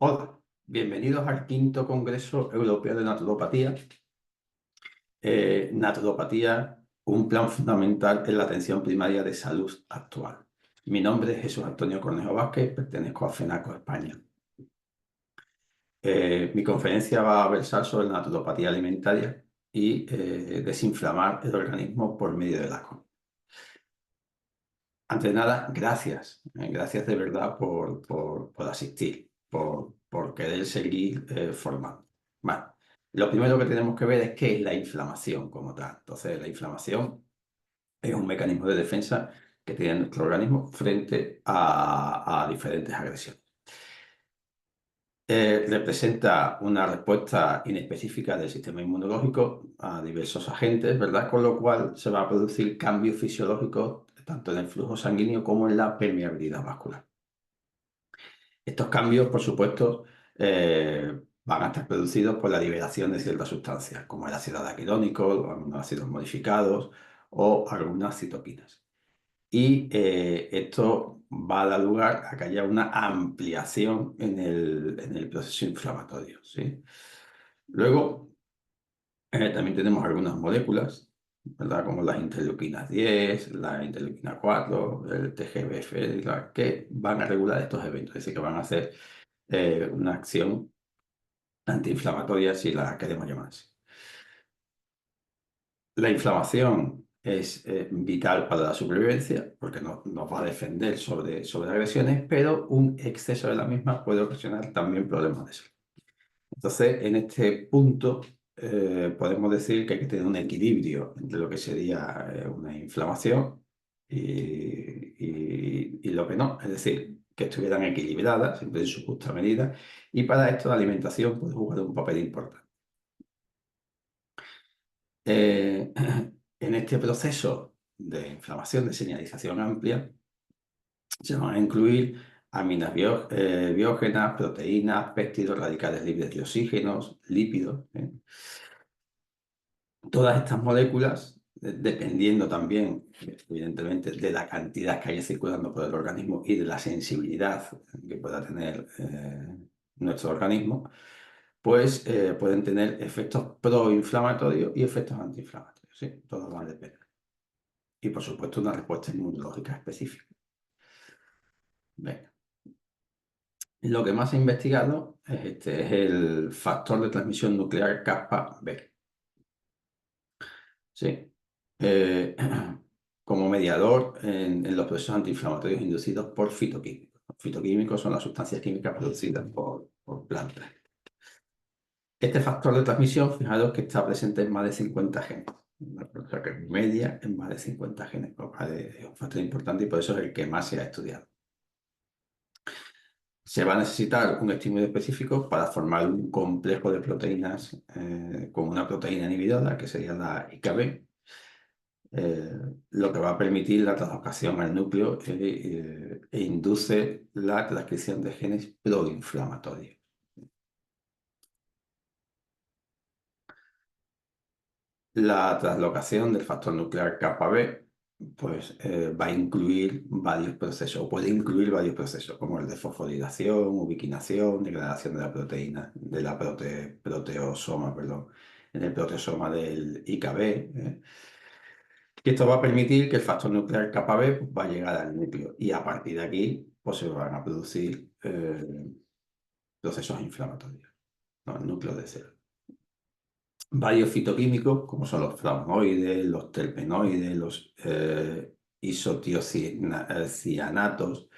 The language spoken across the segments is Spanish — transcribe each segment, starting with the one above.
Hola, bienvenidos al quinto Congreso Europeo de Naturopatía. Naturopatía, un plan fundamental en la atención primaria de salud actual. Mi nombre es Jesús Antonio Cornejo Vázquez, pertenezco a FENACO España. Mi conferencia va a versar sobre la naturopatía alimentaria y desinflamar el organismo por medio del agua. Antes de nada, gracias. Gracias de verdad por asistir, por querer seguir formando. Vale. Lo primero que tenemos que ver es qué es la inflamación como tal. Entonces, la inflamación es un mecanismo de defensa que tiene nuestro organismo frente a diferentes agresiones. Representa una respuesta inespecífica del sistema inmunológico a diversos agentes, ¿verdad? Con lo cual se va a producir cambios fisiológicos tanto en el flujo sanguíneo como en la permeabilidad vascular. Estos cambios, por supuesto, van a estar producidos por la liberación de ciertas sustancias, como el ácido araquidónico, los aminoácidos modificados o algunas citoquinas. Y esto va a dar lugar a que haya una ampliación en el proceso inflamatorio, ¿sí? Luego, también tenemos algunas moléculas, ¿verdad? Como las interleuquinas 10, la interleuquina 4, el TGF, que van a regular estos eventos, es decir, que van a hacer una acción antiinflamatoria, si la queremos llamar así. La inflamación es vital para la supervivencia porque nos va a defender sobre agresiones, pero un exceso de la misma puede ocasionar también problemas de salud. Entonces, en este punto, podemos decir que hay que tener un equilibrio entre lo que sería una inflamación y lo que no, es decir, que estuvieran equilibradas, siempre en su justa medida, y para esto la alimentación puede jugar un papel importante. Eh, en este proceso de inflamación, de señalización amplia, se van a incluir aminas biógenas, proteínas, péptidos radicales libres de oxígenos, lípidos. Todas estas moléculas, dependiendo también, evidentemente, de la cantidad que haya circulando por el organismo y de la sensibilidad que pueda tener nuestro organismo, pues pueden tener efectos proinflamatorios y efectos antiinflamatorios. ¿Sí? Todo va a depender. Y, por supuesto, una respuesta inmunológica específica. Venga. Lo que más se ha investigado es el factor de transmisión nuclear kappa B. ¿Sí? Eh, como mediador en los procesos antiinflamatorios inducidos por fitoquímicos. Los fitoquímicos son las sustancias químicas producidas por plantas. Este factor de transmisión, fijaros que está presente en más de 50 genes. O sea que en media en más de 50 genes. Es un factor importante y por eso es el que más se ha estudiado. Se va a necesitar un estímulo específico para formar un complejo de proteínas con una proteína inhibidora, que sería la IKB, lo que va a permitir la translocación al núcleo e induce la transcripción de genes proinflamatorios. La translocación del factor nuclear kappa B pues, va a incluir varios procesos, o puede incluir varios procesos, como el de fosforilación, ubiquinación, degradación de la proteína, de la proteosoma, perdón, en el proteosoma del IKB. Y esto va a permitir que el factor nuclear kappa B pues, va a llegar al núcleo y a partir de aquí pues, se van a producir procesos inflamatorios, ¿no? El núcleo de célula. Varios fitoquímicos, como son los flavonoides, los terpenoides, los isotiocianatos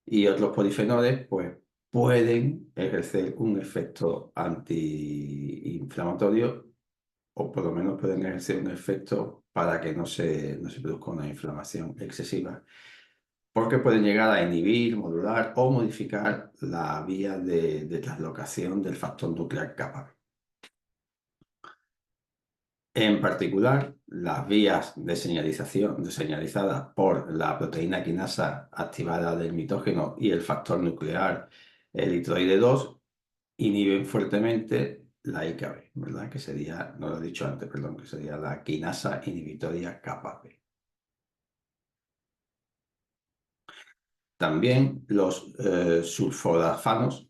y otros polifenoles, pues pueden ejercer un efecto antiinflamatorio o por lo menos pueden ejercer un efecto para que no se produzca una inflamación excesiva, porque pueden llegar a inhibir, modular o modificar la vía de translocación del factor nuclear kappa. En particular, las vías de señalización señalizadas por la proteína quinasa activada del mitógeno y el factor nuclear eritroide 2 inhiben fuertemente la IKB, ¿verdad? Que sería, no lo he dicho antes, perdón, que sería la quinasa inhibitoria kappa B. También los sulforafanos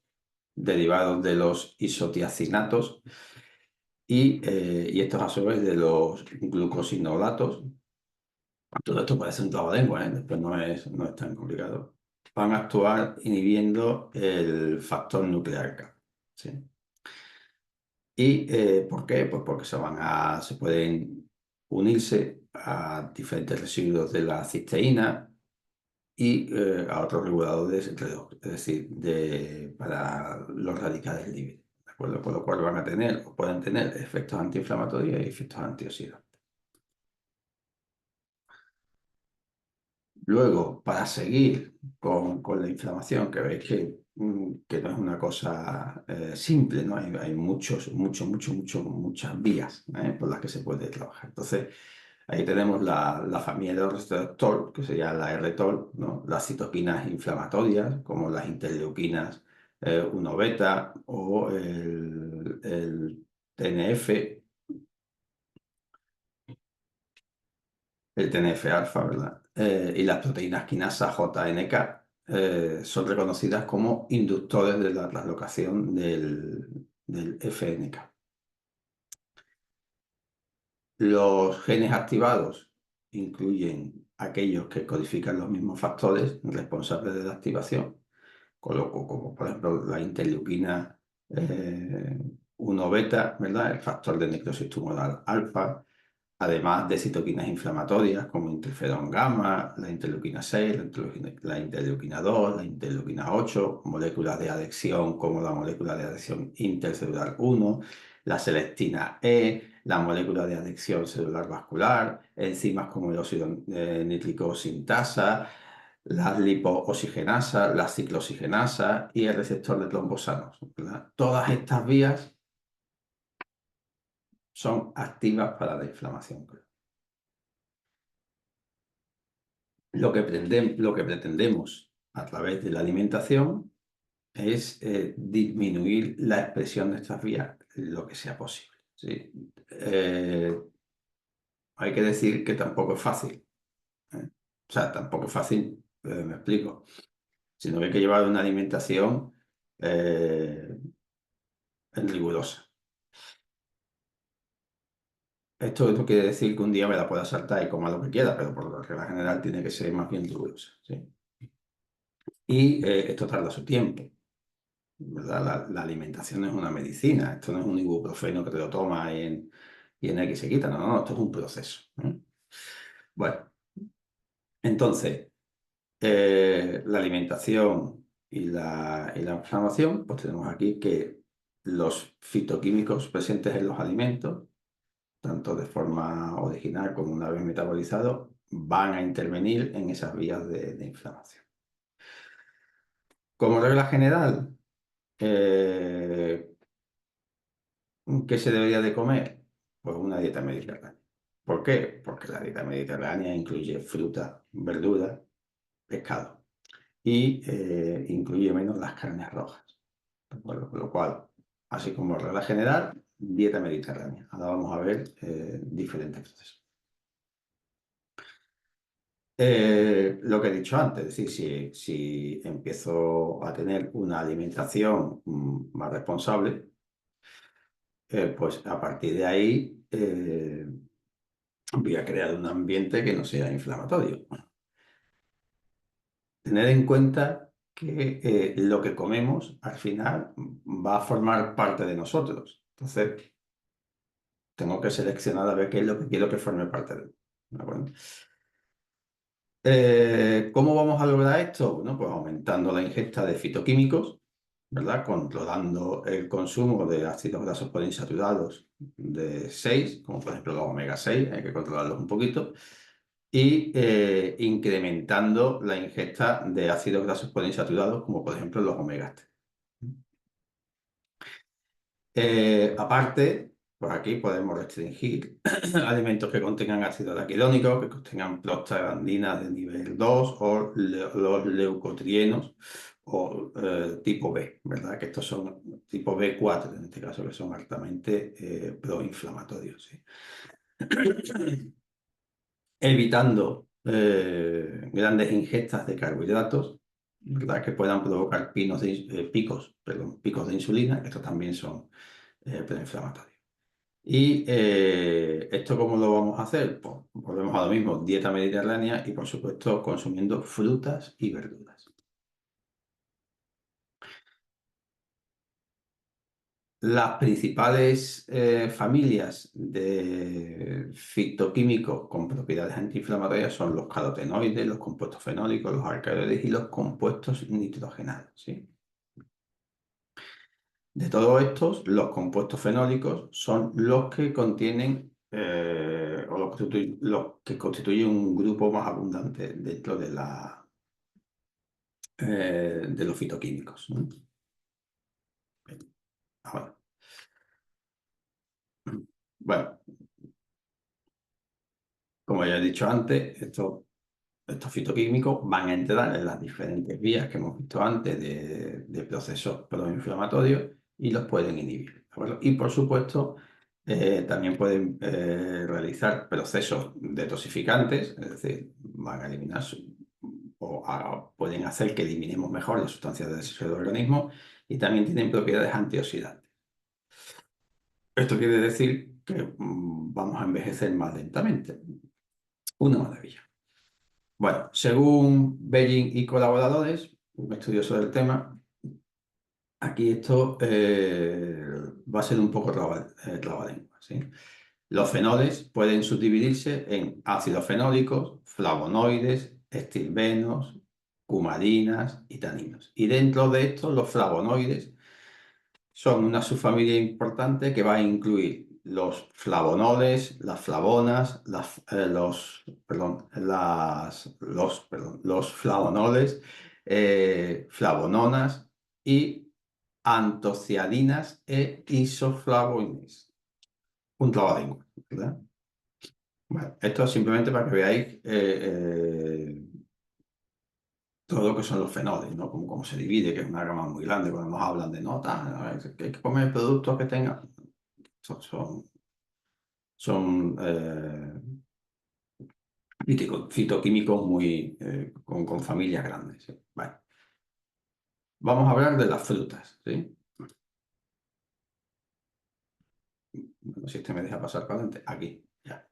derivados de los isotiacinatos y estos a su vez de los glucosinolatos. Todo esto parece un trabalengua, ¿eh? Después no es tan complicado. Van a actuar inhibiendo el factor nuclear K. ¿Sí? ¿Y por qué? Pues porque se pueden unirse a diferentes residuos de la cisteína y a otros reguladores redox, es decir, para los radicales libres, ¿de acuerdo? Por lo cual van a tener o pueden tener efectos antiinflamatorios y efectos antioxidantes. Luego, para seguir con la inflamación, que veis que no es una cosa simple, ¿no? Hay muchas vías por las que se puede trabajar. Entonces, ahí tenemos la familia de los receptor, que sería la R-TOL, ¿no? Las citoquinas inflamatorias, como las interleuquinas 1 beta o el TNF, el TNF-alfa, ¿verdad? Y las proteínas quinasa JNK son reconocidas como inductores de la translocación del FNK. Los genes activados incluyen aquellos que codifican los mismos factores responsables de la activación, como por ejemplo la interleuquina 1 beta, ¿verdad? El factor de necrosis tumoral alfa, además de citoquinas inflamatorias como interferón gamma, la interleuquina 6, la interleuquina 2, la interleuquina 8, moléculas de adhesión como la molécula de adhesión intercelular 1, la selectina E, la molécula de adhesión celular vascular, enzimas como el óxido nítrico sintasa, las lipooxigenasas, las ciclooxigenasas y el receptor de trombosanos, ¿verdad? Todas estas vías son activas para la inflamación. Lo que pretendemos a través de la alimentación es disminuir la expresión de estas vías lo que sea posible. ¿Sí? Hay que decir que tampoco es fácil. ¿Eh? O sea, tampoco es fácil, me explico, sino que hay que llevar una alimentación eh, rigurosa. Esto no quiere decir que un día me la pueda saltar y coma lo que quiera, pero por regla general tiene que ser más bien rigurosa. ¿Sí? Y esto tarda su tiempo. ¿Verdad? La alimentación es una medicina, esto no es un ibuprofeno que te lo tomas y en X se quita, no, esto es un proceso. Bueno, entonces, la alimentación y la inflamación, pues tenemos aquí que los fitoquímicos presentes en los alimentos, tanto de forma original como una vez metabolizados, van a intervenir en esas vías de inflamación. Como regla general, eh, ¿qué se debería de comer? Pues una dieta mediterránea. ¿Por qué? Porque la dieta mediterránea incluye fruta, verdura, pescado y incluye menos las carnes rojas. ¿De acuerdo? Con lo cual, así como regla general, dieta mediterránea. Ahora vamos a ver diferentes procesos. Lo que he dicho antes, es decir, si empiezo a tener una alimentación más responsable, pues a partir de ahí voy a crear un ambiente que no sea inflamatorio. Tener en cuenta que lo que comemos al final va a formar parte de nosotros. Entonces, tengo que seleccionar a ver qué es lo que quiero que forme parte de mí. ¿De acuerdo? ¿Cómo vamos a lograr esto? Bueno, pues aumentando la ingesta de fitoquímicos, ¿verdad? Controlando el consumo de ácidos grasos poliinsaturados de 6, como por ejemplo los omega 6, hay que controlarlos un poquito, y incrementando la ingesta de ácidos grasos poliinsaturados, como por ejemplo los omega 3. Aparte, pues aquí podemos restringir alimentos que contengan ácido araquidónico, que contengan prostaglandinas de nivel 2 o los leucotrienos o tipo B, ¿verdad? Que estos son tipo B4 en este caso, que son altamente proinflamatorios. ¿Sí? Evitando grandes ingestas de carbohidratos, ¿verdad? Que puedan provocar picos de insulina, que estos también son proinflamatorios. ¿Y esto cómo lo vamos a hacer? Pues volvemos a lo mismo, dieta mediterránea y por supuesto consumiendo frutas y verduras. Las principales familias de fitoquímicos con propiedades antiinflamatorias son los carotenoides, los compuestos fenólicos, los alcaloides y los compuestos nitrogenados, ¿sí? De todos estos, los compuestos fenólicos son los que contienen o los que constituyen un grupo más abundante dentro de los fitoquímicos, ¿no? Ahora, bueno, como ya he dicho antes, estos fitoquímicos van a entrar en las diferentes vías que hemos visto antes de procesos proinflamatorios y los pueden inhibir, ¿de acuerdo? Y por supuesto, también pueden realizar procesos detoxificantes, es decir, van a eliminar pueden hacer que eliminemos mejor las sustancias del exceso del organismo y también tienen propiedades antioxidantes. Esto quiere decir que vamos a envejecer más lentamente. Una maravilla. Bueno, según Belling y colaboradores, un estudioso del tema, aquí esto va a ser un poco trabalengua, ¿sí? Los fenoles pueden subdividirse en ácidos fenólicos, flavonoides, estilbenos, cumarinas y taninos. Y dentro de estos, los flavonoides son una subfamilia importante que va a incluir los flavonoles, las flavonas, los flavonoles, flavononas y antocianinas e isoflavones. Un trabalengua, ¿verdad? Bueno, esto es simplemente para que veáis todo lo que son los fenoles, ¿no? Cómo se divide, que es una gama muy grande cuando nos hablan de notas, ¿no? Que hay que comer productos que tengan. Son fitoquímicos con familias grandes, ¿sí? Vale. Vamos a hablar de las frutas, ¿sí? Bueno, si este me deja pasar para adelante, aquí, ya.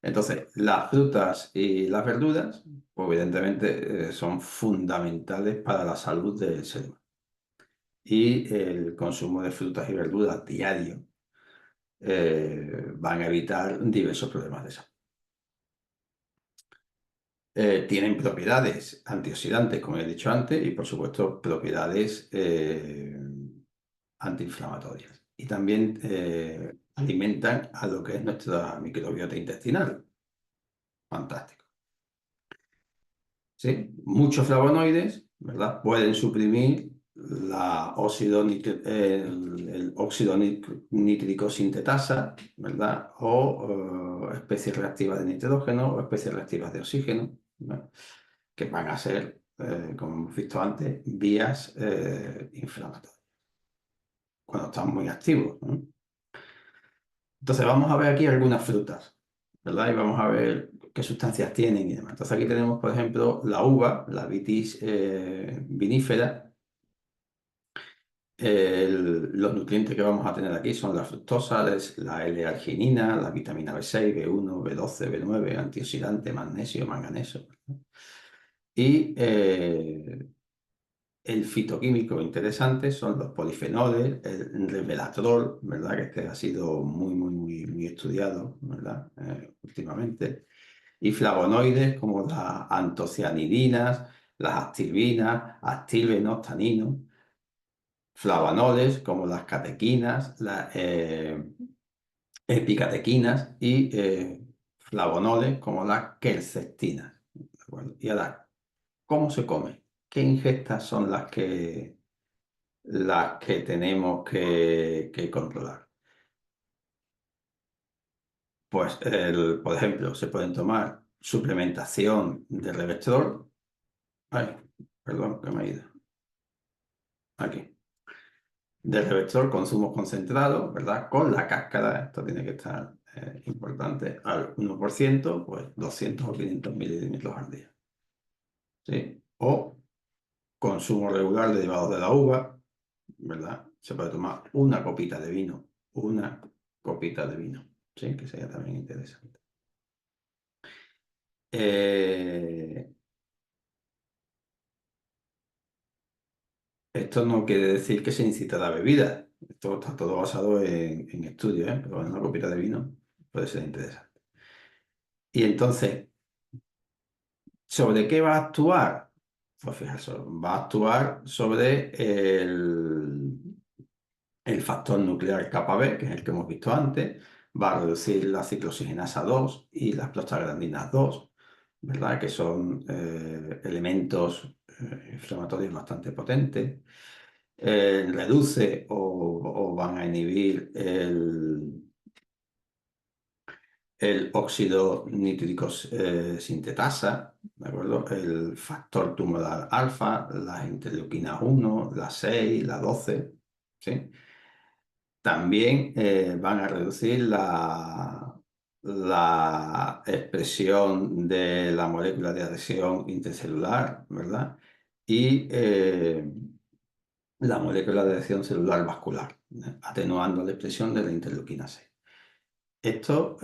Entonces, las frutas y las verduras, pues evidentemente son fundamentales para la salud del ser humano. Y el consumo de frutas y verduras diario van a evitar diversos problemas de salud. Tienen propiedades antioxidantes, como he dicho antes, y por supuesto propiedades antiinflamatorias. Y también alimentan a lo que es nuestra microbiota intestinal. Fantástico. ¿Sí? Muchos flavonoides, ¿verdad? Pueden suprimir el óxido nítrico sintetasa, ¿verdad? O especies reactivas de nitrógeno o especies reactivas de oxígeno, ¿verdad? Que van a ser, como hemos visto antes, vías inflamatorias cuando están muy activos, ¿no? Entonces vamos a ver aquí algunas frutas, ¿verdad? Y vamos a ver qué sustancias tienen y demás. Entonces aquí tenemos, por ejemplo, la uva, la vitis vinífera. Los nutrientes que vamos a tener aquí son la fructosa, la L-arginina, la vitamina B6, B1, B12, B9, antioxidante, magnesio, manganeso. Y el fitoquímico interesante son los polifenoles, el resveratrol, ¿verdad? Que este ha sido muy estudiado, ¿verdad? Últimamente. Y flavonoides como las antocianidinas, las actilbinas, actilbenos, taninos. Flavonoles como las catequinas, las epicatequinas y flavonoles como las quercetinas. ¿De acuerdo? Y ahora, ¿cómo se come? ¿Qué ingestas son las que tenemos que controlar? Pues, por ejemplo, se pueden tomar suplementación de resveratrol. Ay, perdón, que me he ido. Aquí. De resveratrol, consumo concentrado, ¿verdad? Con la cáscara, esto tiene que estar importante, al 1%, pues 200 o 500 mililitros al día. ¿Sí? O consumo regular de derivados de la uva, ¿verdad? Se puede tomar una copita de vino, una copita de vino, ¿sí? Que sería también interesante. Esto no quiere decir que se incita a la bebida. Esto está todo basado en estudios, ¿eh? Pero bueno, una copita de vino puede ser interesante. Y entonces, ¿sobre qué va a actuar? Pues fijaros, va a actuar sobre el factor nuclear kappa B, que es el que hemos visto antes, va a reducir la ciclooxigenasa 2 y las prostaglandinas 2, ¿verdad? Que son elementos inflamatorios bastante potentes. Reduce o van a inhibir el óxido nítrico sintetasa, ¿de acuerdo? El factor tumoral alfa, las interleuquinas 1, la 6, la 12, ¿sí? También van a reducir la expresión de la molécula de adhesión intercelular, ¿verdad? Y la molécula de adhesión celular vascular, atenuando la expresión de la interleuquina 6. Esto,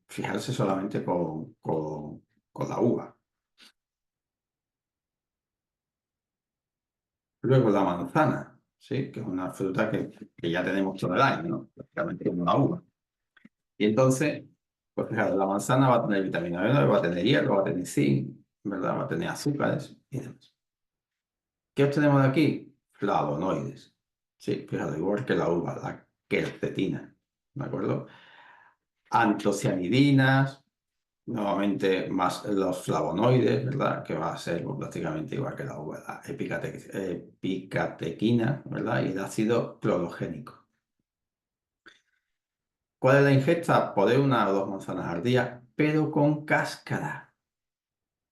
fijarse solamente con la uva. Luego la manzana, ¿sí? Que es una fruta que ya tenemos todo el año, ¿no? Prácticamente como la uva. Y entonces, pues fijaros, la manzana va a tener vitamina B9, va a tener hierro, va a tener zinc, ¿verdad? Va a tener azúcares y demás. ¿Qué obtenemos de aquí? Flavonoides. Sí, fíjate, igual que la uva, la quercetina, ¿de acuerdo? Antocianidinas, nuevamente más los flavonoides, ¿verdad? Que va a ser pues, prácticamente igual que la uva, la epicatequina, ¿verdad? Y el ácido clorogénico. ¿Cuál es la ingesta? Poder una o dos manzanas al día, pero con cáscara.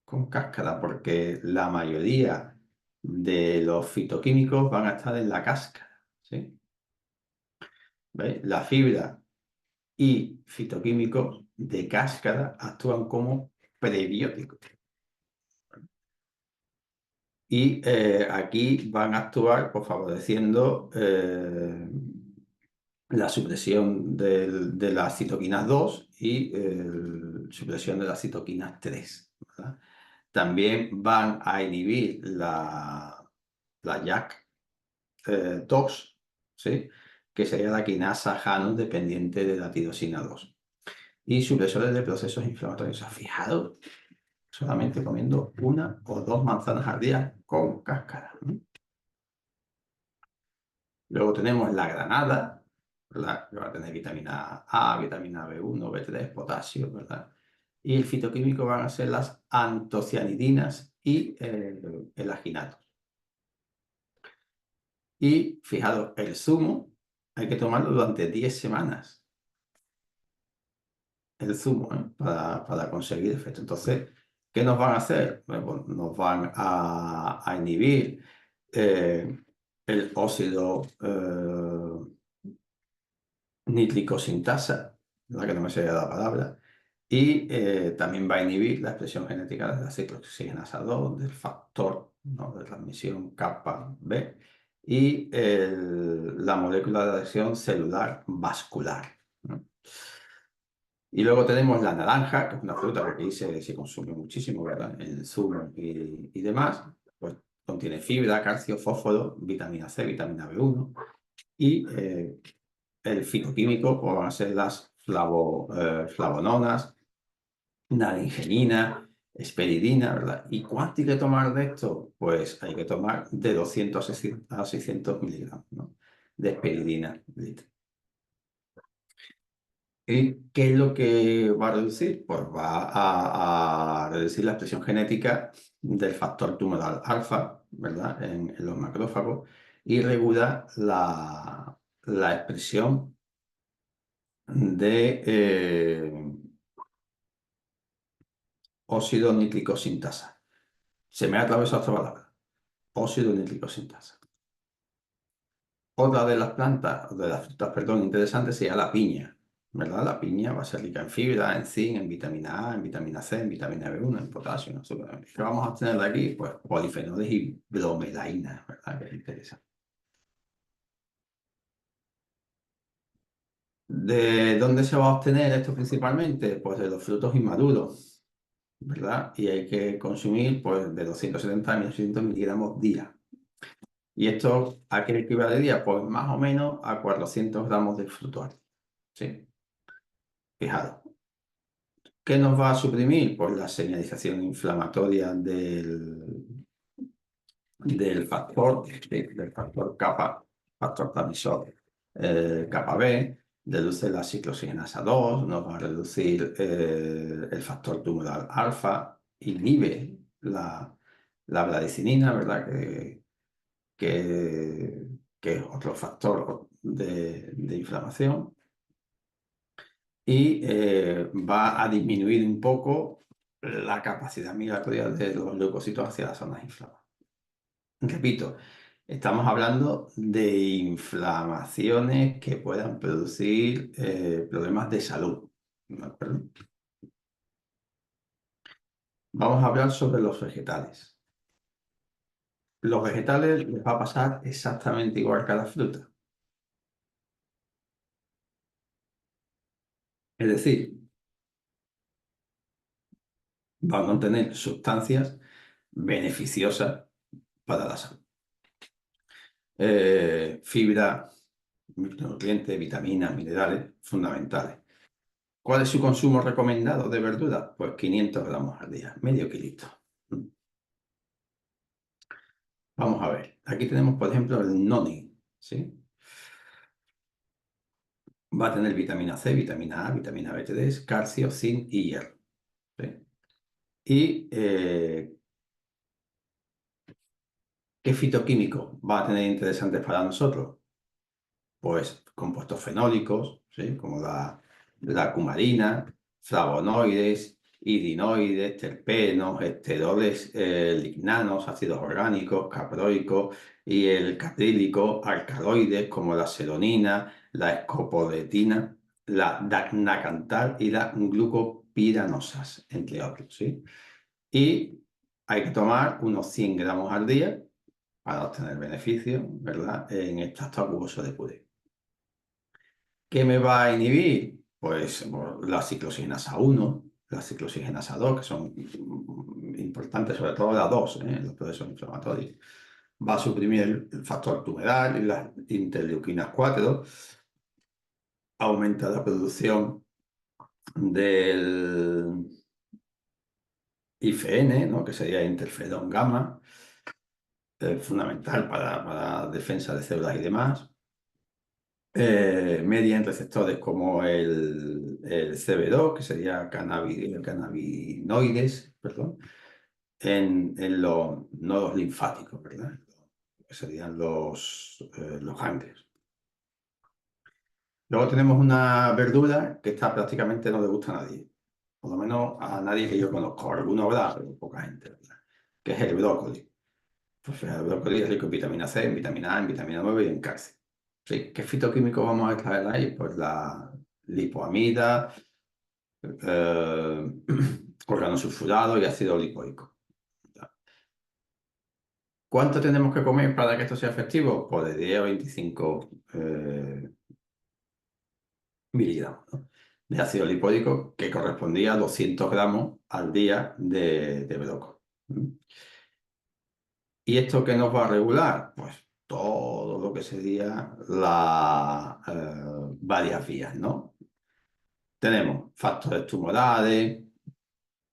Con cáscara, porque la mayoría de los fitoquímicos van a estar en la cáscara, ¿sí? ¿Veis? La fibra y fitoquímicos de cáscara actúan como prebióticos. Y aquí van a actuar pues, favoreciendo la supresión de las citoquinas 2 y supresión de las citoquinas 3, ¿verdad? También van a inhibir la JAK2, ¿sí? Que sería la quinasa Janus dependiente de la tirosina 2. Y supresores de procesos inflamatorios. Fijaros, solamente comiendo una o dos manzanas al día con cáscara, ¿no? Luego tenemos la granada, ¿verdad? Que va a tener vitamina A, vitamina B1, B3, potasio, ¿verdad? Y el fitoquímico van a ser las antocianidinas y el aginato. Y fijaros, el zumo hay que tomarlo durante 10 semanas. El zumo, ¿eh? Para conseguir efecto. Entonces, ¿qué nos van a hacer? Bueno, pues nos van a inhibir eh, el óxido nítrico sintasa, la que no me sé la palabra, y también va a inhibir la expresión genética de la ciclooxigenasa 2, del factor, ¿no? de transmisión kappa B y la molécula de adhesión celular vascular, ¿no? Y luego tenemos la naranja, que es una fruta que aquí se consume muchísimo, ¿verdad? En el zumo y demás. Pues contiene fibra, calcio, fósforo, vitamina C, vitamina B1 y el fitoquímico pues, van a ser las flavononas, naringenina, esperidina, ¿verdad? ¿Y cuánto hay que tomar de esto? Pues hay que tomar de 200 a 600 miligramos, ¿no? De esperidina. ¿Y qué es lo que va a reducir? Pues va a reducir la expresión genética del factor tumoral alfa, ¿verdad? En los macrófagos y regula la expresión de óxido nítrico sintasa. Se me ha atravesado esta palabra. Óxido nítrico sintasa. Otra de las plantas, de las frutas, perdón, interesantes sería la piña, ¿verdad? La piña va a ser rica en fibra, en zinc, en vitamina A, en vitamina C, en vitamina B1, en potasio, en azúcar. ¿Qué vamos a obtener de aquí? Pues polifenoles y bromelaína, ¿verdad? Que es interesante. ¿De dónde se va a obtener esto principalmente? Pues de los frutos inmaduros, ¿verdad? Y hay que consumir pues de 270 a 1.800 miligramos día. ¿Y esto a qué equivalería? Pues más o menos a 400 gramos de fruto, ¿sí? Fijaros. ¿Qué nos va a suprimir? Pues la señalización inflamatoria del factor kappa, factor transmisor kappa B, reduce la ciclooxigenasa 2, nos va a reducir el factor tumoral alfa, inhibe la bradicinina, ¿verdad? Que, que es otro factor de inflamación. Y va a disminuir un poco la capacidad migratoria de los leucocitos hacia las zonas inflamadas. Repito, estamos hablando de inflamaciones que puedan producir problemas de salud. ¿De acuerdo? Vamos a hablar sobre los vegetales. Los vegetales les va a pasar exactamente igual que a la fruta. Es decir, van a contener sustancias beneficiosas para la salud. Fibra, micronutrientes, vitaminas, minerales, fundamentales. ¿Cuál es su consumo recomendado de verduras? Pues 500 gramos al día, medio kilito. Vamos a ver. Aquí tenemos, por ejemplo, el noni, ¿sí? Va a tener vitamina C, vitamina A, vitamina B3, calcio, zinc y hierro, ¿sí? ¿Y qué fitoquímico va a tener interesantes para nosotros? Pues compuestos fenólicos, ¿sí? Como la cumarina, flavonoides, irinoides, terpenos, esteroles lignanos, ácidos orgánicos, caproicos y el caprílico, alcaloides como la seronina, la escopoletina, la dacnacantal y la glucopiranosas, entre otros, ¿sí? Y hay que tomar unos 100 gramos al día para obtener beneficios, ¿verdad? En extracto acuoso de puré. ¿Qué me va a inhibir? Pues la ciclooxigenasa 1, la ciclooxigenasa 2, que son importantes, sobre todo la 2, los procesos inflamatorios. Va a suprimir el factor tumoral y las interleuquinas 4, aumenta la producción del IFN, ¿no? Que sería interferón gamma, fundamental para defensa de células y demás. Media en receptores como el CB2, que sería cannabinoides, perdón, en los nodos linfáticos, ¿verdad? Que serían los ganglios. Luego tenemos una verdura que esta prácticamente no le gusta a nadie, por lo menos a nadie que yo conozco, alguno habrá, pero poca gente, ¿verdad? Que es el brócoli. Pues el brócoli es rico en vitamina C, en vitamina A, en vitamina 9 y en calcio. Sí, ¿qué fitoquímicos vamos a extraer ahí? Pues la lipoamida, eh, organosulfurado y ácido lipoico. ¿Cuánto tenemos que comer para que esto sea efectivo? Pues de 10 a 25 miligramos, ¿no? De ácido lipoico, que correspondía a 200 gramos al día de brócoli. ¿Y esto qué nos va a regular? Pues todo lo que sería varias vías, ¿no? Tenemos factores tumorales,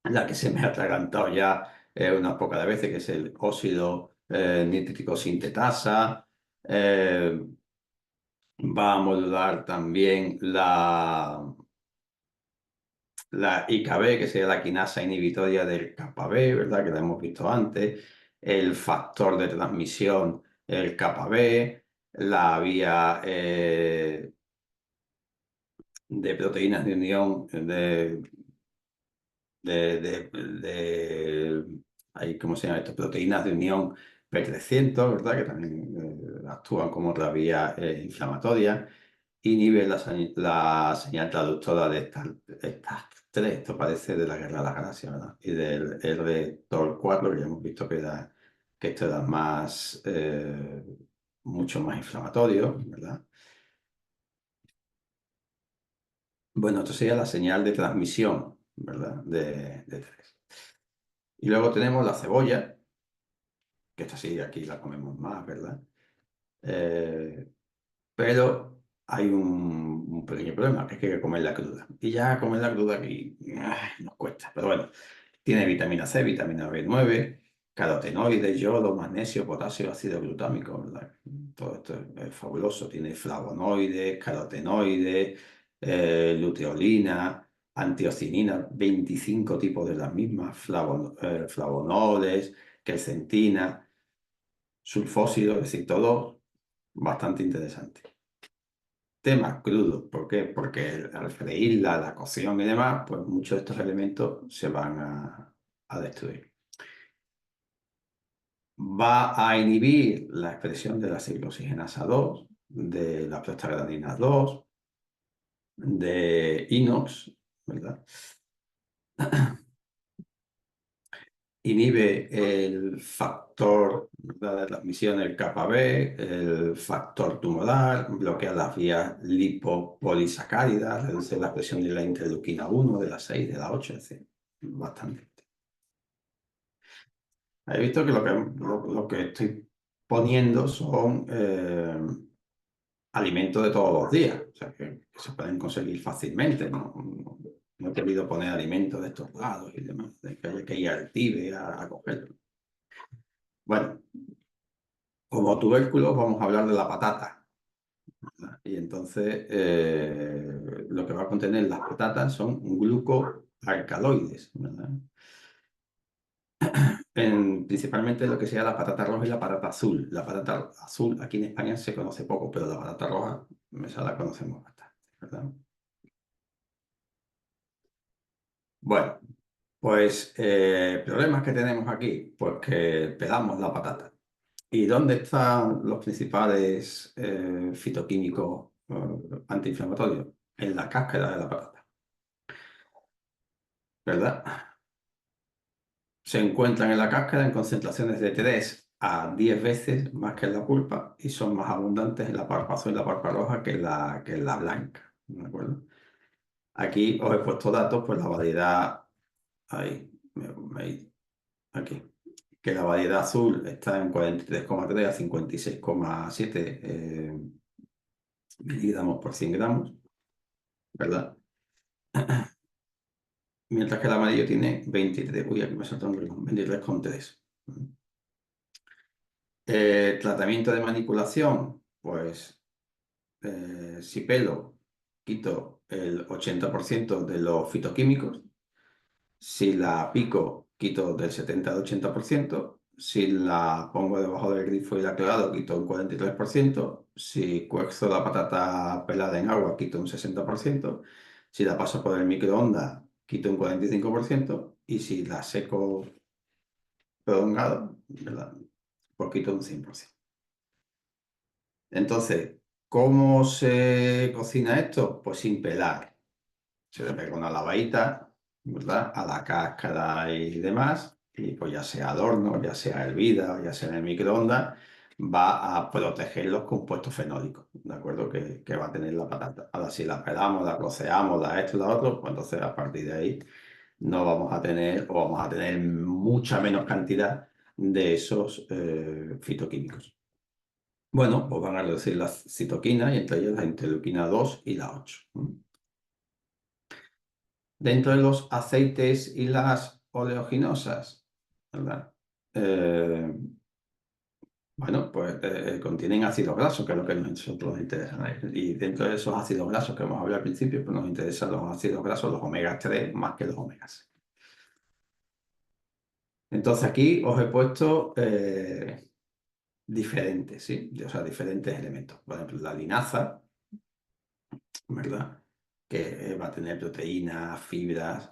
la que se me ha atragantado ya unas pocas veces, que es el óxido nítrico sintetasa. Va a modular también la IKB, que sería la quinasa inhibitoria del kappa B, ¿verdad? Que la hemos visto antes. El factor de transmisión, el kappa B. La vía de proteínas de unión ¿cómo se llama esto? Proteínas de unión P300, ¿verdad? Que también actúan como otra vía inflamatoria. inhibe la señal traductora de estas tres. Esto parece de la Guerra de las Galaxias, ¿verdad? Y del R-Tor4, que ya hemos visto que esto era mucho más inflamatorio, ¿verdad? Bueno, esto sería la señal de transmisión, ¿verdad? De tres. Y luego tenemos la cebolla, que esta sí, aquí la comemos más, ¿verdad? Eh, pero hay un pequeño problema, que es que hay que comerla cruda. Y ya comerla cruda aquí nos cuesta. Pero bueno, tiene vitamina C, vitamina B9, carotenoides, yodo, magnesio, potasio, ácido glutámico, ¿verdad? Todo esto es fabuloso. Tiene flavonoides, carotenoides, luteolina, antiocinina, 25 tipos de las mismas, flavonoides, quercetina, sulfósido, es decir, todo bastante interesante. Temas crudos, ¿por qué? Porque al freírla, la cocción y demás, pues muchos de estos elementos se van a destruir. Va a inhibir la expresión de la ciclooxigenasa 2, de la prostaglandina 2, de inox, ¿verdad? Inhibe el factor, ¿verdad?, de transmisión, el kappa B, el factor tumoral, bloquea las vías lipopolisacáridas, reduce la expresión de la interleuquina 1, de la 6, de la 8, es decir, bastante. He visto que lo que estoy poniendo son alimentos de todos los días, o sea, que se pueden conseguir fácilmente. No he querido poner alimentos de estos lados y demás, de que haya que ir al Tíbet a cogerlo. Bueno, como tubérculos vamos a hablar de la patata, ¿verdad? Y entonces lo que va a contener las patatas son glucoalcaloides, ¿verdad? Principalmente lo que sea la patata roja y la patata azul. La patata azul aquí en España se conoce poco, pero la patata roja esa la conocemos bastante, ¿verdad? Bueno, pues problemas que tenemos aquí, pues que pelamos la patata. ¿Y dónde están los principales fitoquímicos antiinflamatorios? En la cáscara de la patata, ¿verdad? Se encuentran en la cáscara en concentraciones de 3 a 10 veces más que en la pulpa y son más abundantes en la pulpa azul y la pulpa roja que en la blanca, ¿de acuerdo? Aquí os he puesto datos, pues la variedad, ahí, aquí, que la variedad azul está en 43,3 a 56,7 miligramos por 100 gramos, ¿verdad? Mientras que el amarillo tiene 23, uy, aquí me salta un reloj, 23,3. Tratamiento de manipulación, pues si pelo, quito el 80% de los fitoquímicos. Si la pico, quito del 70 al 80%. Si la pongo debajo del grifo y la claro, quito un 43%. Si cuezo la patata pelada en agua, quito un 60%. Si la paso por el microondas, quito un 45%. Y si la seco prolongado, ¿verdad?, pues quito un 100%. Entonces, ¿cómo se cocina esto? Pues sin pelar. Se le pega una lavadita, ¿verdad?, a la cáscara y demás, y pues ya sea al horno, ya sea hervida o ya sea en el microondas, va a proteger los compuestos fenólicos, ¿de acuerdo?, que va a tener la patata. Ahora, si la pelamos, la troceamos, la esto y la otro, pues entonces a partir de ahí no vamos a tener, o vamos a tener mucha menos cantidad de esos fitoquímicos. Bueno, pues van a reducir las citoquinas y entre ellas la interleuquina 2 y la 8. Dentro de los aceites y las oleaginosas, ¿verdad? Bueno, pues contienen ácidos grasos, que es lo que nosotros nos interesa, ¿no? Y dentro de esos ácidos grasos que hemos hablado al principio, pues nos interesan los ácidos grasos, los omega 3, más que los omega 6. Entonces aquí os he puesto diferentes, ¿sí? O sea, diferentes elementos. Por ejemplo, la linaza, ¿verdad?, que va a tener proteínas, fibras,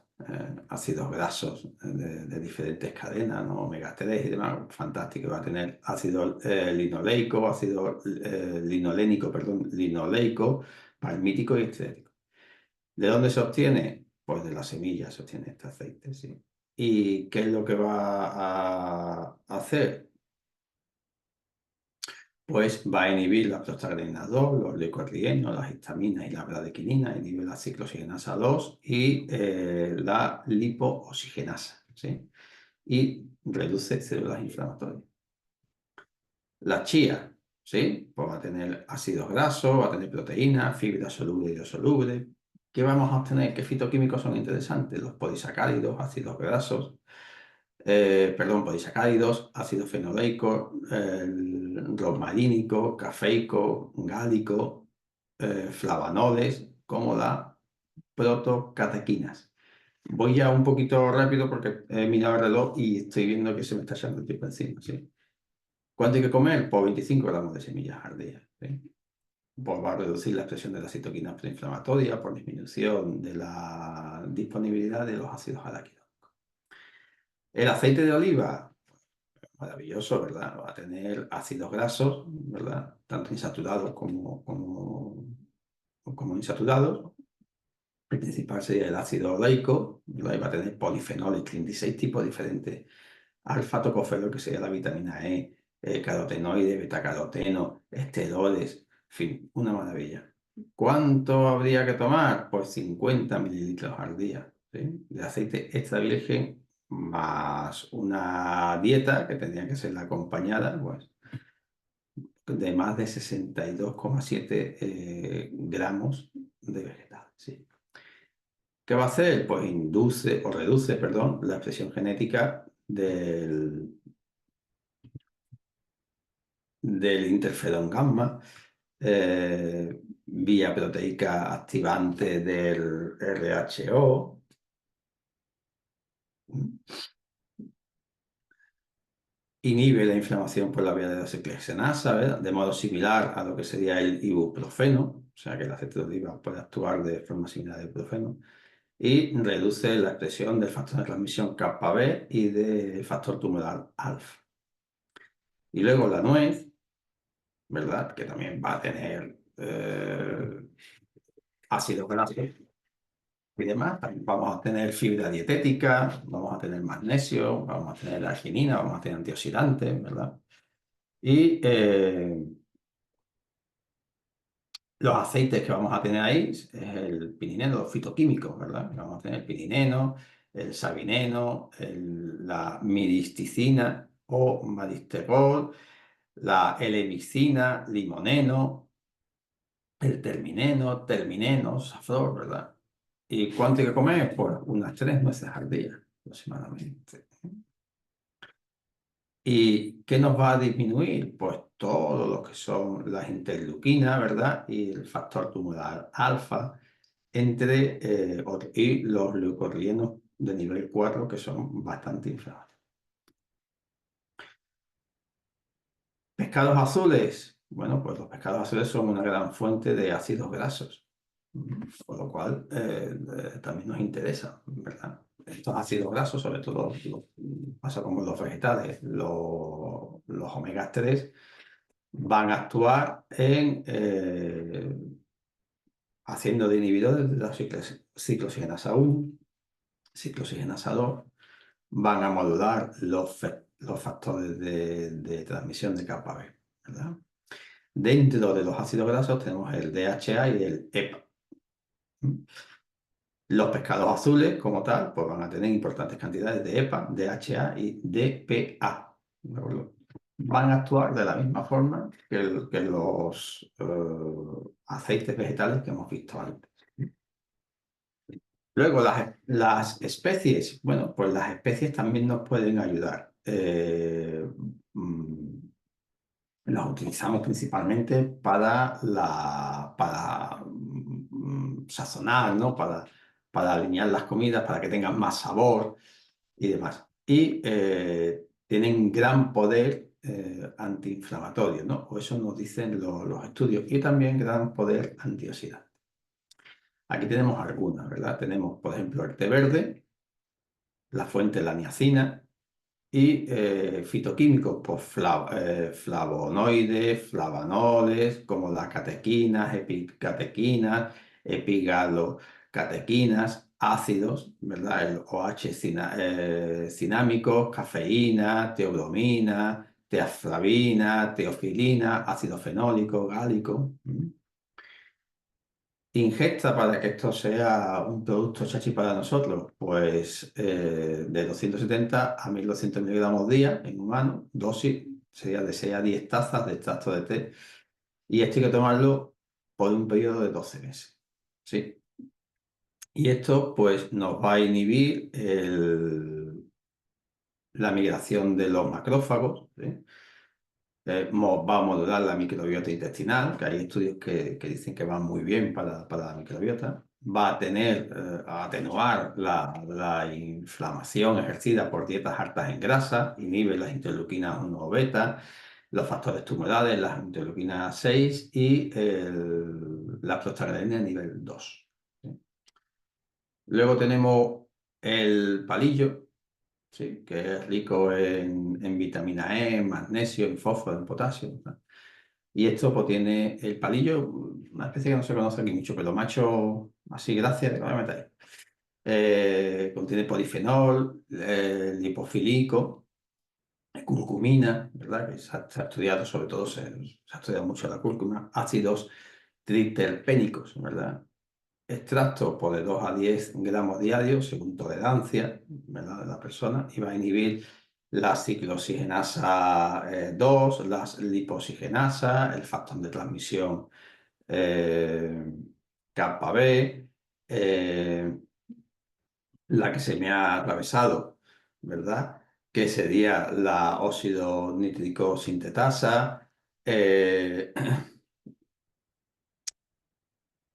ácidos grasos de diferentes cadenas, ¿no?, omega 3 y demás, fantástico. Va a tener ácido linoleico, ácido linolénico, perdón, linoleico, palmítico y esteárico. ¿De dónde se obtiene? Pues de las semillas se obtiene este aceite, sí. ¿Y qué es lo que va a hacer? Pues va a inhibir la prostaglandina 2, los leucotrienos, las histaminas y la bradykinin, inhibe la ciclooxigenasa 2 y la lipooxigenasa, ¿sí? Y reduce células inflamatorias. La chía, ¿sí? Pues va a tener ácidos grasos, va a tener proteínas, fibra soluble y hidrosoluble. ¿Qué vamos a obtener? ¿Qué fitoquímicos son interesantes? Los polisacáridos, ácidos grasos, polisacáridos, ácido fenoleico, rosmarínico, cafeico, gálico, flavonoles, como las protocatequinas. Voy ya un poquito rápido porque he mirado el reloj y estoy viendo que se me está echando el tiempo encima, ¿sí? ¿Cuánto hay que comer? Pues 25 gramos de semillas al día, ¿sí? Pues va a reducir la expresión de la citoquina proinflamatoria por disminución de la disponibilidad de los ácidos aráquidos. El aceite de oliva, maravilloso, ¿verdad? Va a tener ácidos grasos, ¿verdad? Tanto insaturados como insaturados. El principal sería el ácido oleico, ¿verdad? Y va a tener polifenoles, 36 tipos diferentes. Alfa-tocopherol, que sería la vitamina E, carotenoides, betacaroteno, esteroles, en fin, una maravilla. ¿Cuánto habría que tomar? Pues 50 mililitros al día, ¿sí? De aceite extra virgen más una dieta que tendría que ser la acompañada, pues, de más de 62,7 gramos de vegetales, ¿sí? ¿Qué va a hacer? Pues induce o reduce, perdón, la expresión genética del interferón gamma, vía proteica activante del RHO. Inhibe la inflamación por la vía de la ciclohexanasa, ¿verdad? De modo similar a lo que sería el ibuprofeno, o sea que el aceite de oliva puede actuar de forma similar al ibuprofeno, y reduce la expresión del factor de transmisión kappa B y del factor tumoral alfa. Y luego la nuez, ¿verdad? Que también va a tener ácidos grasos y demás. También vamos a tener fibra dietética, vamos a tener magnesio, vamos a tener arginina, vamos a tener antioxidantes, ¿verdad? Y los aceites que vamos a tener ahí es el pinineno, los fitoquímicos, ¿verdad? Vamos a tener el pinineno, el sabineno, la miristicina o maristerol, la elemicina, limoneno, el termineno, safror, ¿verdad? ¿Y cuánto hay que comer? Pues unas 3 nueces al día, aproximadamente. ¿Y qué nos va a disminuir? Pues todo lo que son las interleuquinas, ¿verdad? Y el factor tumoral alfa, y los leucorrienos de nivel 4, que son bastante inflamatorios. Pescados azules. Bueno, pues los pescados azules son una gran fuente de ácidos grasos, por lo cual también nos interesa, ¿verdad? Estos ácidos grasos, sobre todo, pasa como los vegetales, los omega 3 van a actuar haciendo de inhibidores de la ciclooxigenasa 1, ciclooxigenasa 2, van a modular los factores de transmisión de capa B, ¿verdad? Dentro de los ácidos grasos tenemos el DHA y el EPA. Los pescados azules, como tal, pues van a tener importantes cantidades de EPA, DHA y DPA. ¿De acuerdo? Van a actuar de la misma forma que los aceites vegetales que hemos visto antes. Luego, las especies. Bueno, pues las especies también nos pueden ayudar. Mm, las utilizamos principalmente para sazonar, ¿no? Para alinear las comidas, para que tengan más sabor y demás. Y tienen gran poder antiinflamatorio, ¿no? O eso nos dicen los estudios. Y también gran poder antioxidante. Aquí tenemos algunas, ¿verdad? Tenemos, por ejemplo, el té verde, la fuente de la niacina, Y fitoquímicos, pues flavonoides, flavanoles, como las catequinas, epicatequinas, epigalocatequinas, ácidos, ¿verdad? El OH cinámicos, cafeína, teobromina, teaflavina, teofilina, ácido fenólico, gálico. Ingesta para que esto sea un producto chachi para nosotros, pues de 270 a 1200 miligramos día en humano, dosis sería de 6 a 10 tazas de extracto de té, y esto hay que tomarlo por un periodo de 12 meses. ¿Sí? Y esto pues nos va a inhibir la migración de los macrófagos, ¿sí? Va a modular la microbiota intestinal, que hay estudios que dicen que van muy bien para la microbiota. Va a a atenuar la inflamación ejercida por dietas altas en grasa, inhibe las interleuquinas 1 beta, los factores tumorales, las interleuquinas 6 y la prostaglandina a nivel 2. ¿Sí? Luego tenemos el palillo, ¿sí? Que es rico en vitamina E, en magnesio, en fósforo, en potasio, ¿no? Y esto pues tiene el palillo, una especie que no se conoce aquí mucho, pero macho, así gracias, lo voy a meter ahí. Contiene polifenol, lipofilico, curcumina, ¿verdad? Que se ha estudiado, sobre todo se ha estudiado mucho la cúrcuma, ácidos triterpénicos, ¿verdad? Extracto por de 2 a 10 gramos diarios, según tolerancia, ¿verdad? De la persona, y va a inhibir la ciclooxigenasa 2, las lipoxigenasa, el factor de transmisión kappa B, la que se me ha atravesado, ¿verdad? Que sería la óxido nítrico sintetasa, eh,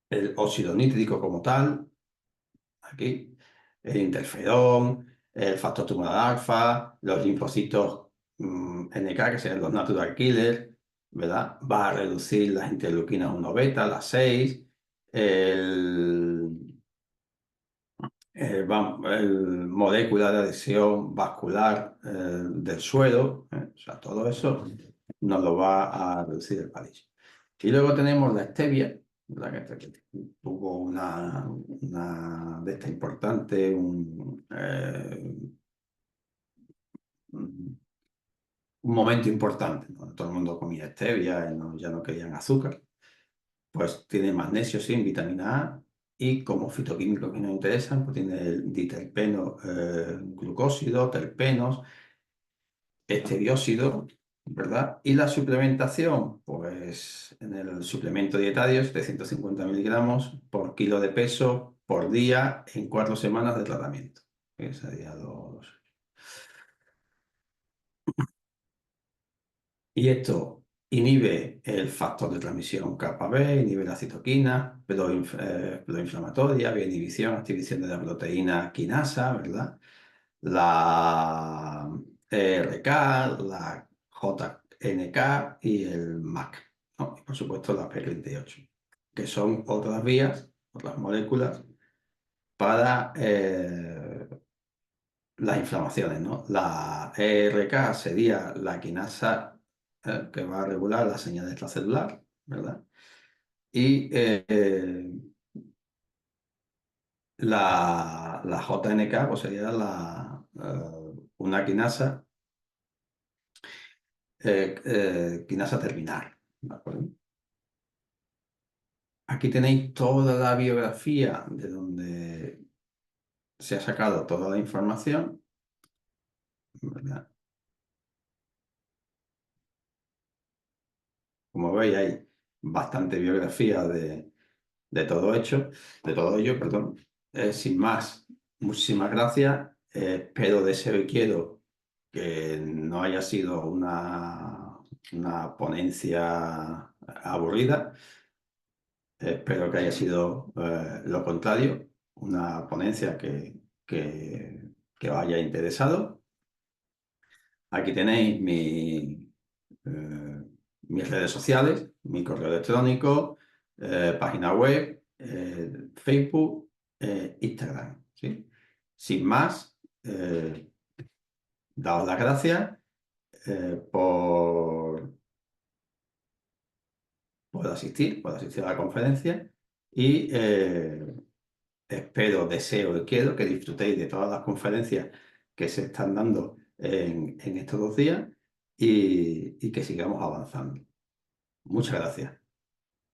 el óxido nítrico como tal, aquí, el interferón, el factor tumoral alfa, los linfocitos NK, que serían los natural killers, ¿verdad? Va a reducir las interleuquinas 1 beta, las 6, el, el molécula de adhesión vascular del suelo, o sea, todo eso nos lo va a reducir el palillo. Y luego tenemos la stevia, ¿verdad? Que tuvo una de estas importante, un momento importante, ¿no? Todo el mundo comía stevia y ya no querían azúcar. Pues tiene magnesio sin vitamina A y como fitoquímicos que nos interesan, pues tiene el diterpeno glucósido, terpenos, este dióxido, ¿verdad? Y la suplementación, pues en el suplemento dietario, 750 miligramos por kilo de peso por día en 4 semanas de tratamiento. Que sería Y esto inhibe el factor de transmisión kappa B, inhibe la citoquina, proinflamatoria, vía inhibición, activación de la proteína quinasa, ¿verdad? La ERK, la JNK y el MAC, ¿no? Y por supuesto la P38, que son otras vías, otras moléculas para las inflamaciones, ¿no? La ERK sería la quinasa que va a regular la señal extracelular, ¿verdad? Y la JNK pues sería una quinasa terminal, ¿de acuerdo? Aquí tenéis toda la biografía de donde se ha sacado toda la información, ¿verdad? Como veis, hay bastante biografía de todo hecho, de todo ello, perdón. Sin más, muchísimas gracias. Espero, deseo y quiero que no haya sido una ponencia aburrida. Espero que haya sido lo contrario, una ponencia que os haya interesado. Aquí tenéis mis redes sociales, mi correo electrónico, página web, Facebook, Instagram. ¿Sí? Sin más, daos las gracias por por asistir a la conferencia y espero, deseo y quiero que disfrutéis de todas las conferencias que se están dando en estos 2 días y que sigamos avanzando. Muchas gracias.